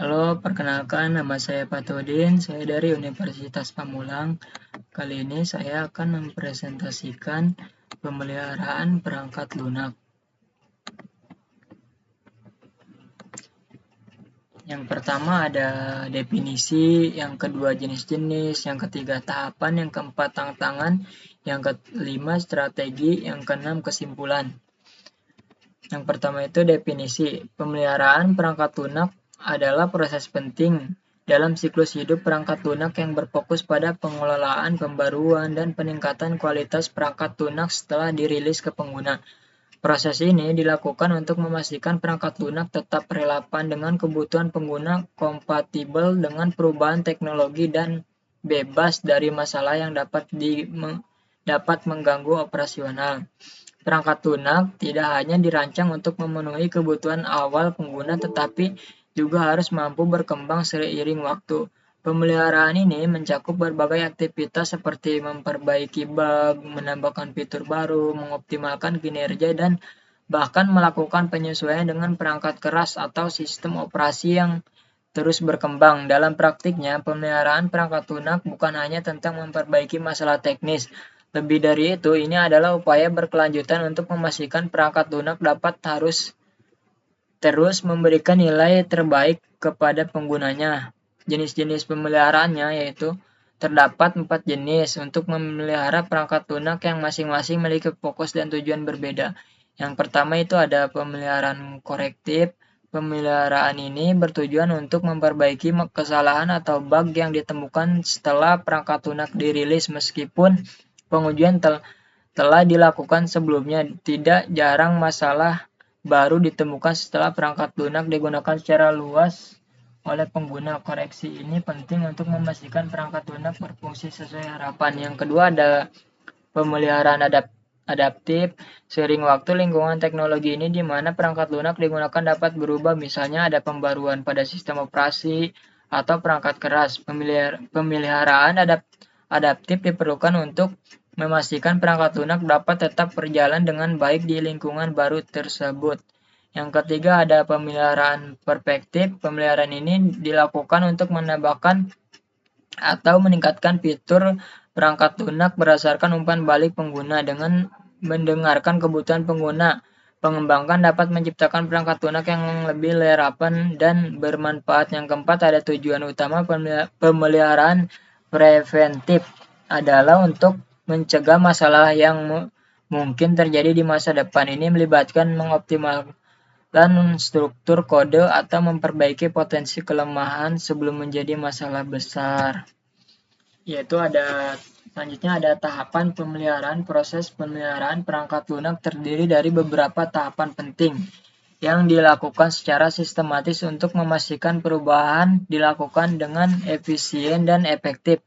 Halo, perkenalkan nama saya Patudin, saya dari Universitas Pamulang. Kali ini saya akan mempresentasikan pemeliharaan perangkat lunak. Yang pertama ada definisi, yang kedua jenis-jenis, yang ketiga tahapan, yang keempat tantangan, yang kelima strategi, yang keenam kesimpulan. Yang pertama itu definisi. Pemeliharaan perangkat lunak adalah proses penting dalam siklus hidup perangkat lunak yang berfokus pada pengelolaan, pembaruan, dan peningkatan kualitas perangkat lunak setelah dirilis ke pengguna. Proses ini dilakukan untuk memastikan perangkat lunak tetap relevan dengan kebutuhan pengguna, kompatibel dengan perubahan teknologi, dan bebas dari masalah yang dapat mengganggu operasional. Perangkat lunak tidak hanya dirancang untuk memenuhi kebutuhan awal pengguna, tetapi juga harus mampu berkembang seiring waktu. Pemeliharaan ini mencakup berbagai aktivitas seperti memperbaiki bug, menambahkan fitur baru, mengoptimalkan kinerja, dan bahkan melakukan penyesuaian dengan perangkat keras atau sistem operasi yang terus berkembang. Dalam praktiknya, pemeliharaan perangkat lunak bukan hanya tentang memperbaiki masalah teknis. Lebih dari itu, ini adalah upaya berkelanjutan untuk memastikan perangkat lunak dapat terus memberikan nilai terbaik kepada penggunanya. Jenis-jenis pemeliharaannya yaitu terdapat 4 jenis untuk memelihara perangkat lunak yang masing-masing memiliki fokus dan tujuan berbeda. Yang pertama itu ada pemeliharaan korektif. Pemeliharaan ini bertujuan untuk memperbaiki kesalahan atau bug yang ditemukan setelah perangkat lunak dirilis meskipun pengujian telah dilakukan sebelumnya. Tidak jarang masalah baru ditemukan setelah perangkat lunak digunakan secara luas oleh pengguna. Koreksi ini penting untuk memastikan perangkat lunak berfungsi sesuai harapan. Yang kedua ada pemeliharaan adaptif. Seiring waktu, lingkungan teknologi ini di mana perangkat lunak digunakan dapat berubah, misalnya ada pembaruan pada sistem operasi atau perangkat keras. Pemeliharaan adaptif diperlukan untuk memastikan perangkat lunak dapat tetap berjalan dengan baik di lingkungan baru tersebut. Yang ketiga ada pemeliharaan perspektif. Pemeliharaan ini dilakukan untuk menambahkan atau meningkatkan fitur perangkat lunak berdasarkan umpan balik pengguna. Dengan mendengarkan kebutuhan pengguna, pengembangkan dapat menciptakan perangkat lunak yang lebih relevan dan bermanfaat. Yang keempat ada tujuan utama pemeliharaan preventif adalah untuk mencegah masalah yang mungkin terjadi di masa depan. Ini melibatkan mengoptimalkan struktur kode atau memperbaiki potensi kelemahan sebelum menjadi masalah besar. Selanjutnya ada tahapan pemeliharaan. Proses pemeliharaan perangkat lunak terdiri dari beberapa tahapan penting yang dilakukan secara sistematis untuk memastikan perubahan dilakukan dengan efisien dan efektif.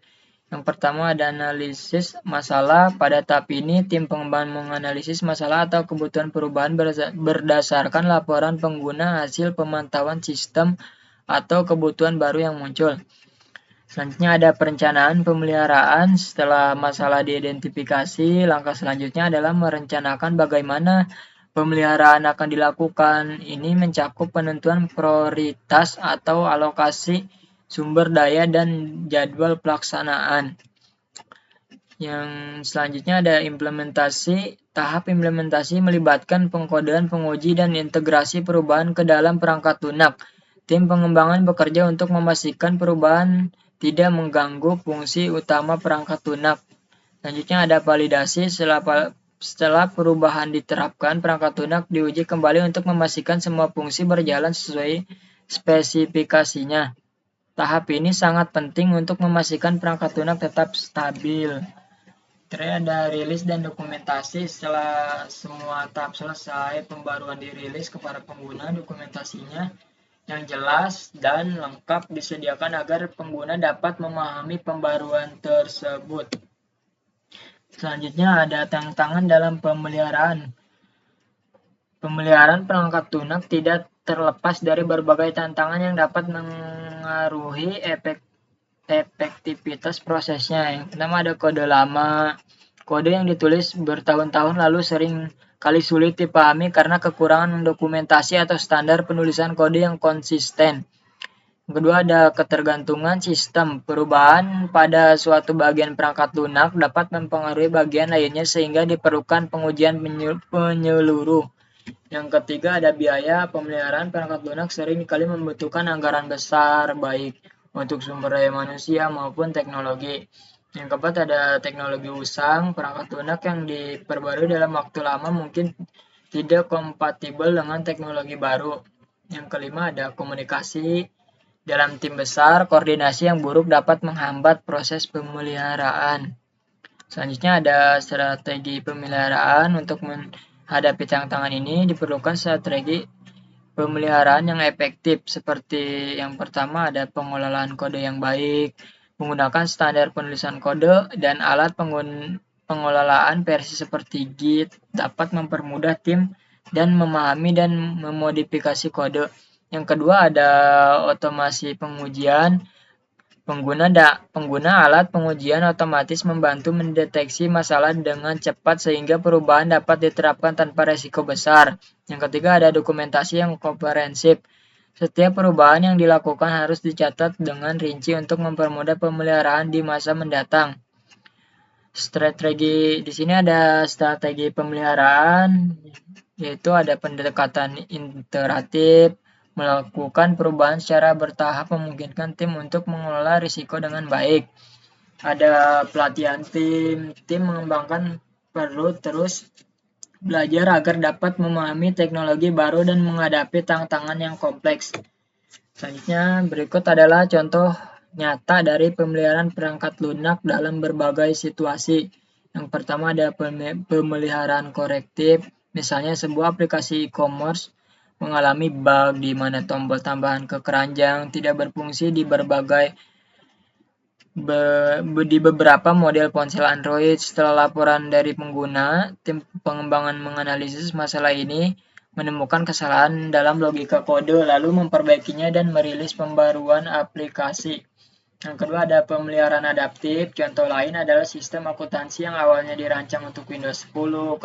Yang pertama ada analisis masalah. Pada tahap ini, tim pengembangan menganalisis masalah atau kebutuhan perubahan berdasarkan laporan pengguna, hasil pemantauan sistem, atau kebutuhan baru yang muncul. Selanjutnya ada perencanaan pemeliharaan. Setelah masalah diidentifikasi, langkah selanjutnya adalah merencanakan bagaimana pemeliharaan akan dilakukan. Ini mencakup penentuan prioritas atau alokasi sumber daya dan jadwal pelaksanaan. Yang selanjutnya ada implementasi. Tahap implementasi melibatkan pengkodean, penguji, dan integrasi perubahan ke dalam perangkat lunak. Tim pengembangan bekerja untuk memastikan perubahan tidak mengganggu fungsi utama perangkat lunak. Selanjutnya ada validasi. Setelah perubahan diterapkan, perangkat lunak diuji kembali untuk memastikan semua fungsi berjalan sesuai spesifikasinya. Tahap ini sangat penting untuk memastikan perangkat lunak tetap stabil. Terakhir ada rilis dan dokumentasi. Setelah semua tahap selesai, pembaruan dirilis kepada pengguna. Dokumentasinya yang jelas dan lengkap disediakan agar pengguna dapat memahami pembaruan tersebut. Selanjutnya ada tantangan dalam pemeliharaan. Pemeliharaan perangkat lunak tidak terlepas dari berbagai tantangan yang dapat mengaruhi efektivitas prosesnya. Yang pertama ada kode lama. Kode yang ditulis bertahun-tahun lalu sering kali sulit dipahami karena kekurangan dokumentasi atau standar penulisan kode yang konsisten. Yang kedua ada ketergantungan sistem. Perubahan pada suatu bagian perangkat lunak dapat mempengaruhi bagian lainnya sehingga diperlukan pengujian menyeluruh. Yang ketiga ada biaya. Pemeliharaan perangkat lunak sering kali membutuhkan anggaran besar, baik untuk sumber daya manusia maupun teknologi. Yang keempat ada teknologi usang. Perangkat lunak yang diperbarui dalam waktu lama mungkin tidak kompatibel dengan teknologi baru. Yang kelima ada komunikasi. Dalam tim besar, koordinasi yang buruk dapat menghambat proses pemeliharaan. Selanjutnya ada strategi pemeliharaan. Untuk menghadapi tantangan ini diperlukan strategi pemeliharaan yang efektif. Seperti yang pertama ada pengelolaan kode yang baik, menggunakan standar penulisan kode, dan alat pengelolaan versi seperti Git dapat mempermudah tim dan memahami dan memodifikasi kode. Yang kedua ada otomasi pengujian. Pengguna alat pengujian otomatis membantu mendeteksi masalah dengan cepat sehingga perubahan dapat diterapkan tanpa resiko besar. Yang ketiga ada dokumentasi yang komprehensif. Setiap perubahan yang dilakukan harus dicatat dengan rinci untuk mempermudah pemeliharaan di masa mendatang. Strategi di sini ada strategi pemeliharaan, yaitu ada pendekatan iteratif, melakukan perubahan secara bertahap memungkinkan tim untuk mengelola risiko dengan baik. Ada pelatihan tim mengembangkan perlu terus belajar agar dapat memahami teknologi baru dan menghadapi tantangan yang kompleks. Selanjutnya berikut adalah contoh nyata dari pemeliharaan perangkat lunak dalam berbagai situasi. Yang pertama ada pemeliharaan korektif. Misalnya sebuah aplikasi e-commerce mengalami bug di mana tombol tambahan ke keranjang tidak berfungsi di beberapa model ponsel Android. Setelah laporan dari pengguna, tim pengembangan menganalisis masalah ini, menemukan kesalahan dalam logika kode, lalu memperbaikinya dan merilis pembaruan aplikasi. Yang kedua ada pemeliharaan adaptif. Contoh lain adalah sistem akuntansi yang awalnya dirancang untuk Windows 10.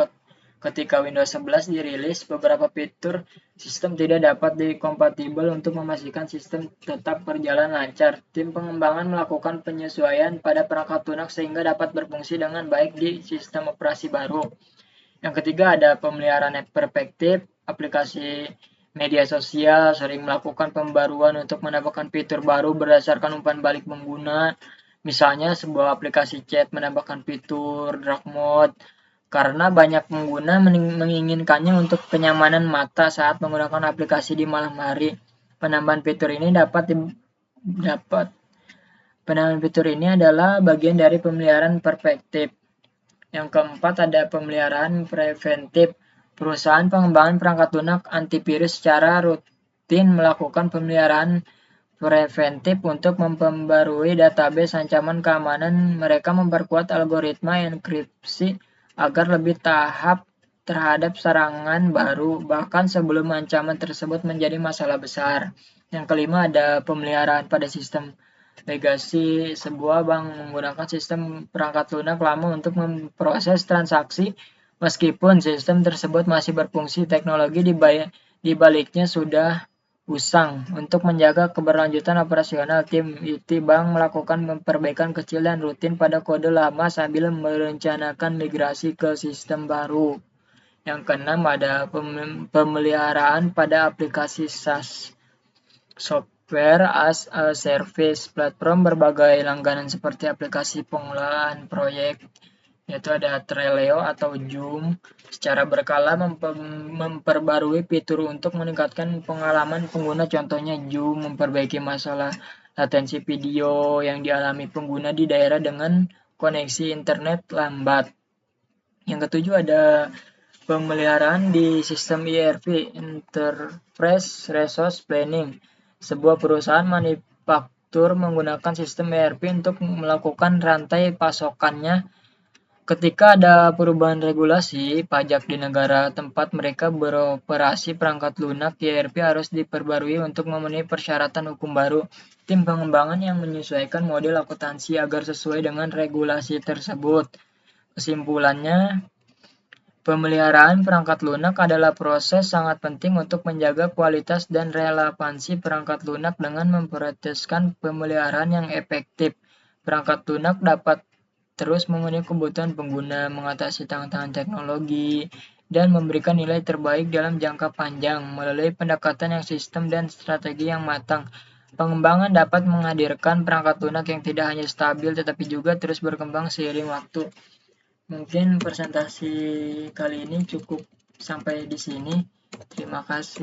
Ketika Windows 11 dirilis, beberapa fitur sistem tidak dapat dikompatibel. Untuk memastikan sistem tetap berjalan lancar, tim pengembangan melakukan penyesuaian pada perangkat lunak sehingga dapat berfungsi dengan baik di sistem operasi baru. Yang ketiga ada pemeliharaan perspektif. Aplikasi media sosial sering melakukan pembaruan untuk menambahkan fitur baru berdasarkan umpan balik pengguna. Misalnya sebuah aplikasi chat menambahkan fitur dark mode karena banyak pengguna menginginkannya untuk kenyamanan mata saat menggunakan aplikasi di malam hari. Penambahan fitur ini adalah bagian dari pemeliharaan perspektif. Yang keempat ada pemeliharaan preventif. Perusahaan pengembangan perangkat lunak antivirus secara rutin melakukan pemeliharaan preventif untuk memperbarui database ancaman keamanan. Mereka memperkuat algoritma enkripsi agar lebih tahap terhadap serangan baru, bahkan sebelum ancaman tersebut menjadi masalah besar. Yang kelima ada pemeliharaan pada sistem legasi. Sebuah bank menggunakan sistem perangkat lunak lama untuk memproses transaksi. Meskipun sistem tersebut masih berfungsi, teknologi di baliknya sudah usang. Untuk menjaga keberlanjutan operasional, tim IT bank melakukan perbaikan kecil dan rutin pada kode lama sambil merencanakan migrasi ke sistem baru. Yang keenam ada pemeliharaan pada aplikasi SaaS, Software as a Service, platform berbagai langganan seperti aplikasi pengelolaan proyek, yaitu ada Trello atau Zoom, secara berkala memperbarui fitur untuk meningkatkan pengalaman pengguna. Contohnya Zoom memperbaiki masalah latensi video yang dialami pengguna di daerah dengan koneksi internet lambat. Yang ketujuh ada pemeliharaan di sistem ERP, Enterprise Resource Planning. Sebuah perusahaan manufaktur menggunakan sistem ERP untuk melakukan rantai pasokannya. Ketika ada perubahan regulasi pajak di negara tempat mereka beroperasi, perangkat lunak ERP harus diperbarui untuk memenuhi persyaratan hukum baru. Tim pengembangan yang menyesuaikan model akuntansi agar sesuai dengan regulasi tersebut. Kesimpulannya, Pemeliharaan perangkat lunak adalah proses sangat penting untuk menjaga kualitas dan relevansi perangkat lunak dengan memprioritaskan pemeliharaan yang efektif. Perangkat lunak dapat terus memenuhi kebutuhan pengguna, mengatasi tantangan teknologi, dan memberikan nilai terbaik dalam jangka panjang melalui pendekatan yang sistem dan strategi yang matang. Pengembangan dapat menghadirkan perangkat lunak yang tidak hanya stabil tetapi juga terus berkembang seiring waktu. Mungkin presentasi kali ini cukup sampai di sini. Terima kasih.